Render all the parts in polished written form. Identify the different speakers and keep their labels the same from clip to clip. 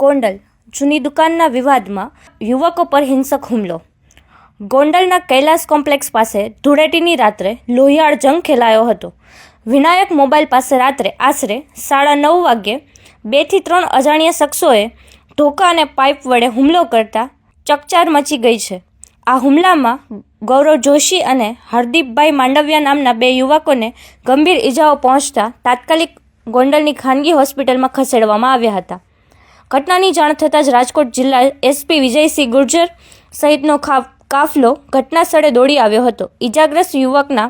Speaker 1: ગોંડલ જૂની દુકાનના વિવાદમાં યુવકો પર હિંસક હુમલો. ગોંડલના કૈલાસ કોમ્પ્લેક્સ પાસે ધૂળેટીની રાત્રે લોહિયાળ જંગ ખેલાયો હતો. વિનાયક મોબાઈલ પાસે રાત્રે આશરે 9:30 વાગ્યે 2 થી 3 અજાણ્યા શખ્સોએ ધોકા અને પાઇપ વડે હુમલો કરતા ચકચાર મચી ગઈ છે. આ હુમલામાં ગૌરવ જોશી અને હરદીપભાઈ માંડવિયા નામના 2 યુવકોને ગંભીર ઈજાઓ પહોંચતા તાત્કાલિક ગોંડલની ખાનગી હોસ્પિટલમાં ખસેડવામાં આવ્યા હતા. ઘટનાની જાણ થતાં જ રાજકોટ જિલ્લા એસપી વિજયસિંહ ગુર્જર સહિતનો કાફલો ઘટના સ્થળે દોડી આવ્યો હતો. ઈજાગ્રસ્ત યુવકના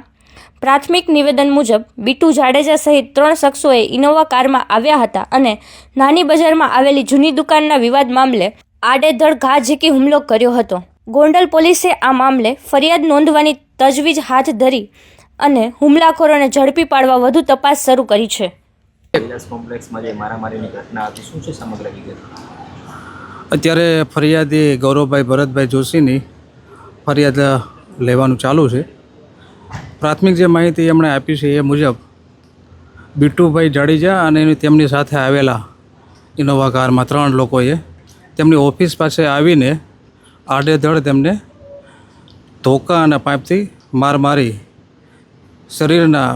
Speaker 1: પ્રાથમિક નિવેદન મુજબ બીટુ જાડેજા સહિત 3 શખ્સોએ ઇનોવા કારમાં આવ્યા હતા અને નાની બજારમાં આવેલી જૂની દુકાનના વિવાદ મામલે આડેધડ ઘા ઝીકી હુમલો કર્યો હતો. ગોંડલ પોલીસે આ મામલે ફરિયાદ નોંધવાની તજવીજ હાથ ધરી અને હુમલાખોરોને ઝડપી પાડવા વધુ તપાસ શરૂ કરી છે.
Speaker 2: કૈલાસ કોમ્પ્લેક્સમાં જે મારામારીની ઘટના હતી, શું છે સમગ્ર વિગત?
Speaker 3: અત્યારે ફરિયાદી ગૌરવભાઈ ભરતભાઈ જોશીની ફરિયાદ લેવાનું ચાલુ છે. પ્રાથમિક જે માહિતી એમણે આપી છે એ મુજબ બીટુભાઈ જાડેજા અને તેમની સાથે આવેલા ઇનોવા કારમાં 3 લોકોએ તેમની ઓફિસ પાસે આવીને આડેધડ તેમને ધોકા અને પાઇપથી માર મારી શરીરના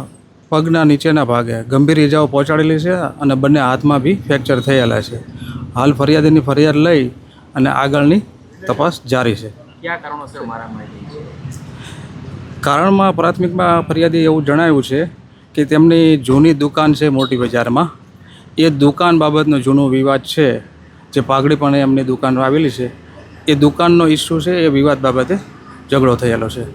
Speaker 3: પગના નીચેના ભાગે ગંભીર ઇજાઓ પહોંચાડેલી છે અને બંને હાથમાં બી ફ્રેક્ચર થયેલા છે. હાલ ફરિયાદીની ફરિયાદ લઈ અને આગળની તપાસ જારી છે.
Speaker 2: કયા કારણોસર મારામારી છે?
Speaker 3: કારણમાં પ્રાથમિકમાં ફરિયાદી એવું જણાવ્યું છે કે તેમની જૂની દુકાન છે મોટી બજારમાં, એ દુકાન બાબતનો જૂનો વિવાદ છે. જે પાઘડી પણ એમની દુકાન આવેલી છે, એ દુકાનનો ઇસ્યુ છે, એ વિવાદ બાબતે ઝઘડો થયેલો છે.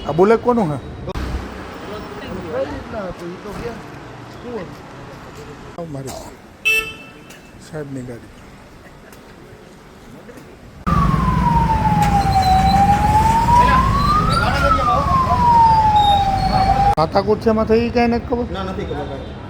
Speaker 4: આ બુલેટ કોનું હે? મારી સાહેબની ગાડી. માથાકૂટ છે એમાં થઈ કઈ નથી ખબર?
Speaker 2: ના, નથી ખબર.